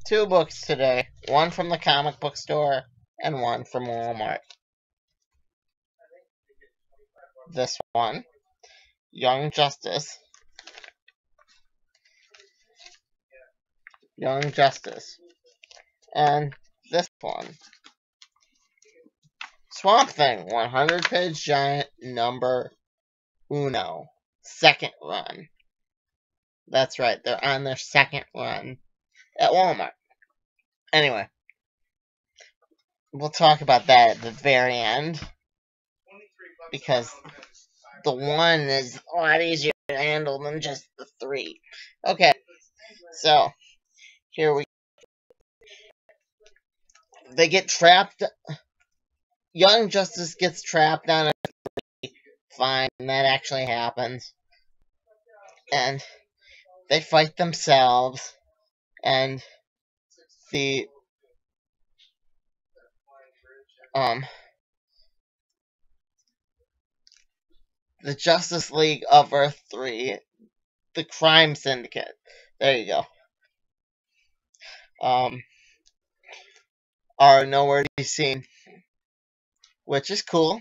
two books today. One from the comic book store and one from Walmart. This one, Young Justice. Young Justice. And this one, Swamp Thing, 100-page giant number uno. Second run. That's right, they're on their second run at Walmart. Anyway, we'll talk about that at the very end, because the one is a lot easier to handle than just the three. Okay, so here we go. They get trapped. Young Justice gets trapped on a tree. Fine, that actually happens. And they fight themselves, and the Justice League of Earth 3, the Crime Syndicate, there you go, are nowhere to be seen, which is cool.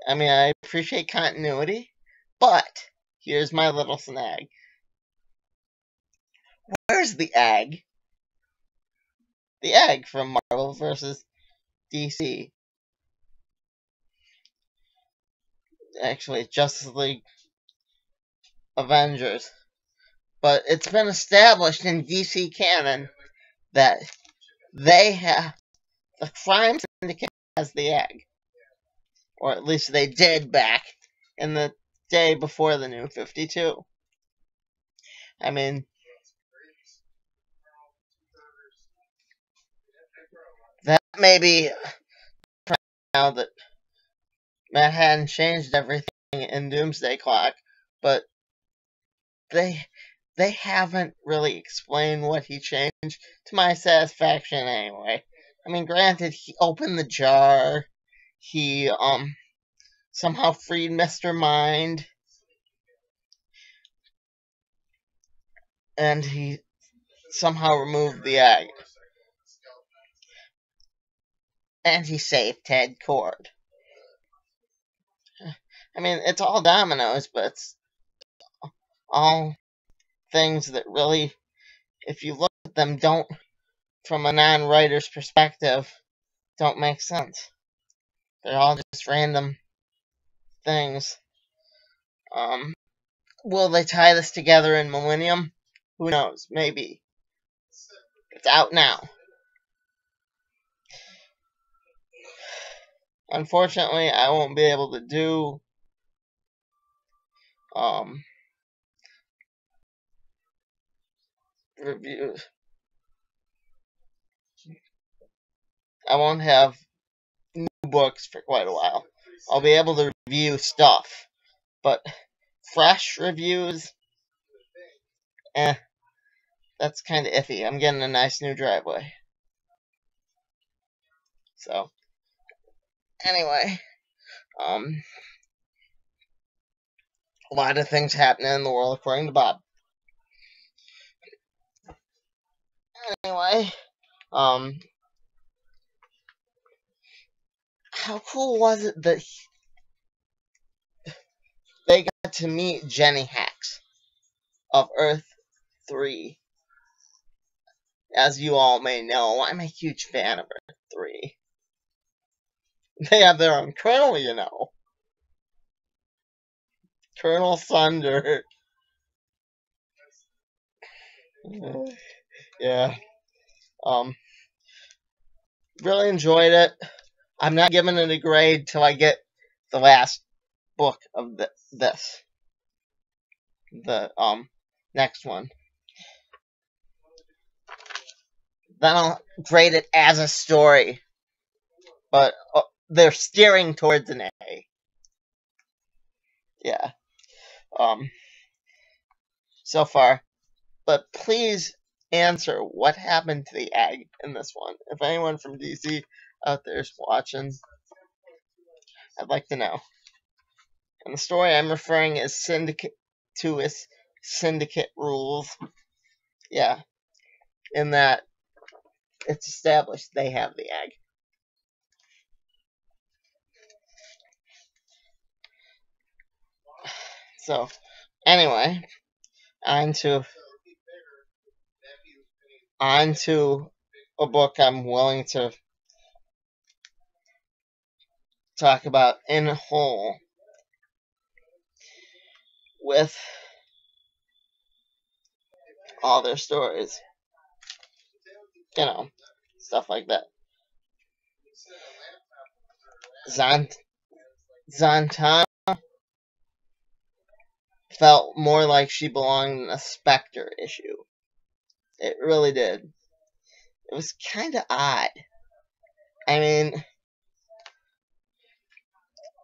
I mean, I appreciate continuity, but here's my little snag. Where's the egg? The egg from Marvel vs. DC. Actually, Justice League Avengers. But it's been established in DC canon that they have, the Crime Syndicate has the egg. Or at least they did back in the day before the New 52. I mean, that may be now that Matt hadn't changed everything in Doomsday Clock, but they haven't really explained what he changed to my satisfaction anyway. I mean, granted, he opened the jar, he somehow freed Mr. Mind, and he somehow removed the egg. And he saved Ted Kord. I mean, it's all dominoes, but it's all things that really, if you look at them, don't, from a non-writer's perspective, don't make sense. They're all just random things. Will they tie this together in Millennium? Who knows? Maybe. It's out now. Unfortunately, I won't be able to do reviews. I won't have new books for quite a while. I'll be able to review stuff, but fresh reviews, that's kind of iffy. I'm getting a nice new driveway. So, anyway, a lot of things happening in the world according to Bob. Anyway, how cool was it that they got to meet Jenny Hex of Earth 3? As you all may know, I'm a huge fan of Earth 3. They have their own colonel, you know. Colonel Sunder. Yeah. Really enjoyed it. I'm not giving it a grade till I get the last book of this. The next one. Then I'll grade it as a story. But they're steering towards an A. Yeah. So far. But please answer what happened to the egg in this one. If anyone from DC out there is watching, I'd like to know. And the story I'm referring is Syndicate Rules. Yeah. In that it's established they have the egg. So, anyway, on to a book I'm willing to talk about in whole, with all their stories. You know, stuff like that. Zatanna felt more like she belonged in a Spectre issue. It really did. It was kind of odd. I mean,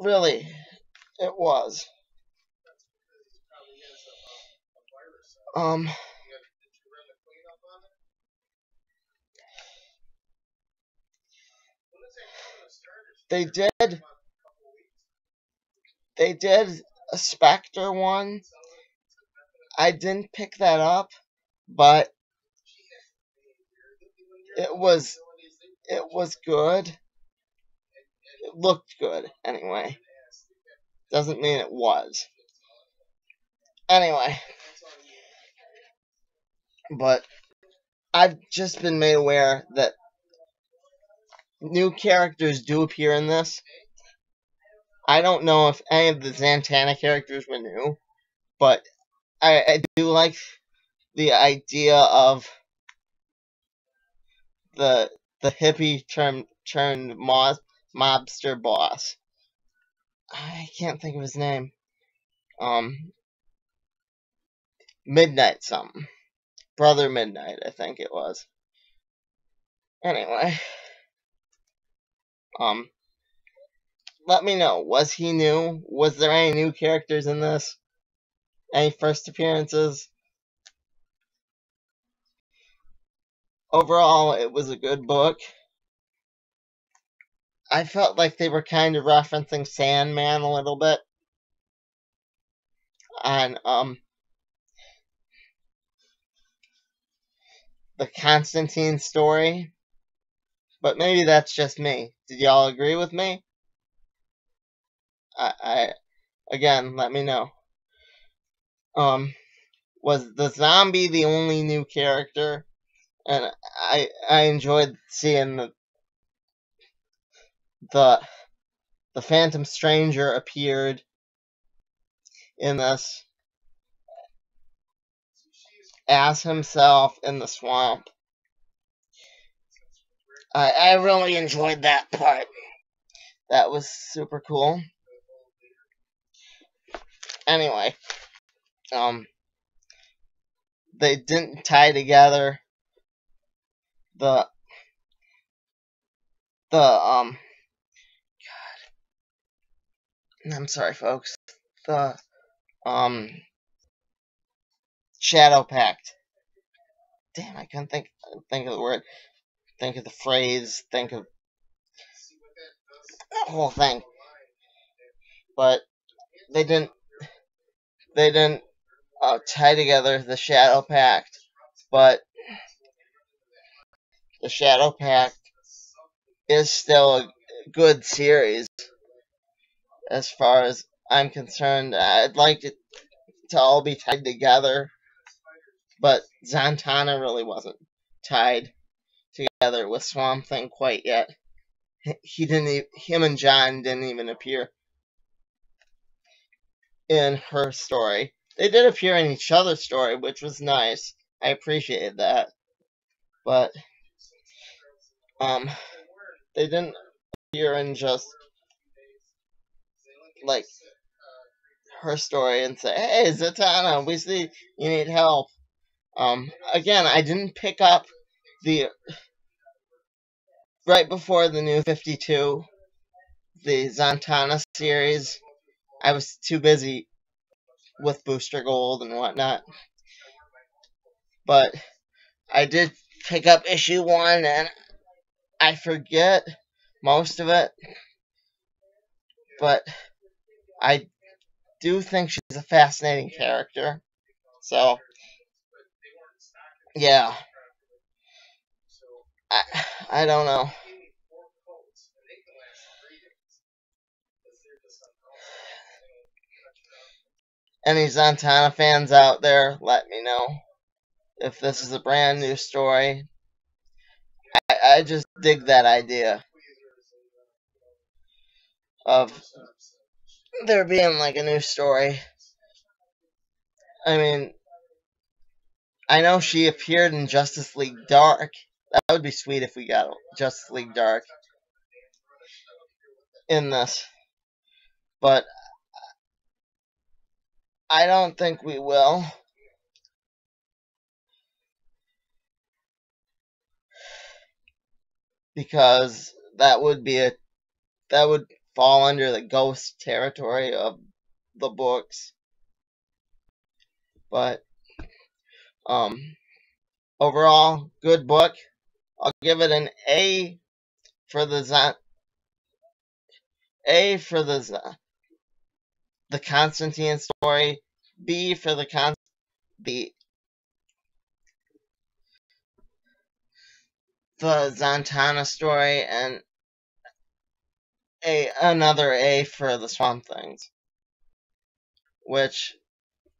really, it was. They did a Spectre one. I didn't pick that up, but it was good. It looked good, anyway. Doesn't mean it was. Anyway, but I've just been made aware that new characters do appear in this. I don't know if any of the Zatanna characters were new, but I do like the idea of the hippie turned mobster boss. I can't think of his name. Midnight something. Brother Midnight, I think it was. Anyway, let me know. Was he new? Was there any new characters in this? Any first appearances? Overall, it was a good book. I felt like they were kind of referencing Sandman a little bit. On the Constantine story. But maybe that's just me. Did y'all agree with me? Again, let me know. Was the zombie the only new character? And I enjoyed seeing the Phantom Stranger appeared in this as himself in the swamp. I really enjoyed that part. That was super cool. Anyway, they didn't tie together God. I'm sorry, folks. The Shadow Pact. Damn, I couldn't think of the word. Think of the phrase. Think of the whole thing. But they didn't tie together the Shadow Pact. But the Shadow Pact is still a good series as far as I'm concerned. I'd like it to all be tied together, but Zatanna really wasn't tied together with Swamp Thing quite yet. Him and John didn't even appear in her story. They did appear in each other's story, which was nice. I appreciated that. But they didn't appear in just like her story and say, "Hey, Zatanna, we see you need help." Again, I didn't pick up the right before the New 52, the Zatanna series. I was too busy with Booster Gold and whatnot. But I did pick up issue 1, and I forget most of it. But I do think she's a fascinating character. So, yeah. I don't know. Any Zatanna fans out there, let me know if this is a brand new story. I just dig that idea of there being like a new story. I mean, I know she appeared in Justice League Dark. That would be sweet if we got Justice League Dark in this. But I don't think we will. Because that would fall under the ghost territory of the books. But overall, good book. I'll give it an A for the Constantine story, B for the Zatanna story, and another A for the Swamp Things. Which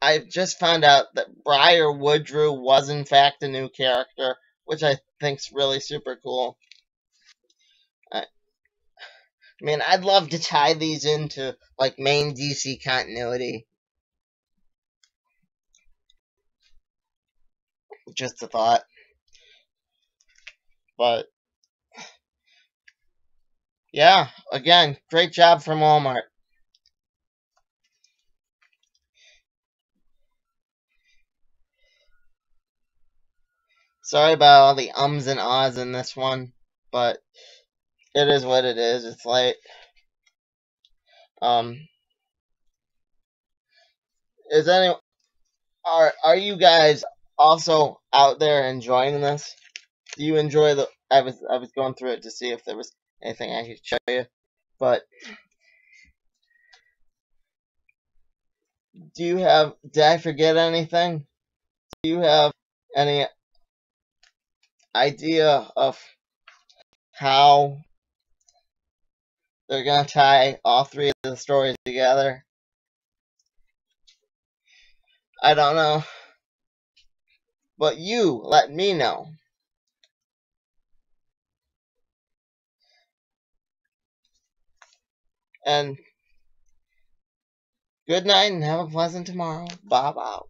I just found out that Briar Woodrue was in fact a new character, which I think's really super cool. I mean, I'd love to tie these into like main DC continuity. Just a thought. But yeah, again, great job from Walmart. Sorry about all the ums and ahs in this one, but it is what it is. It's late. Is any are you guys also out there enjoying this? Do you enjoy the? I was going through it to see if there was anything I could show you, but did I forget anything? Do you have any idea of how they're gonna tie all three of the stories together? I don't know, but you let me know. And good night and have a pleasant tomorrow. Bob out.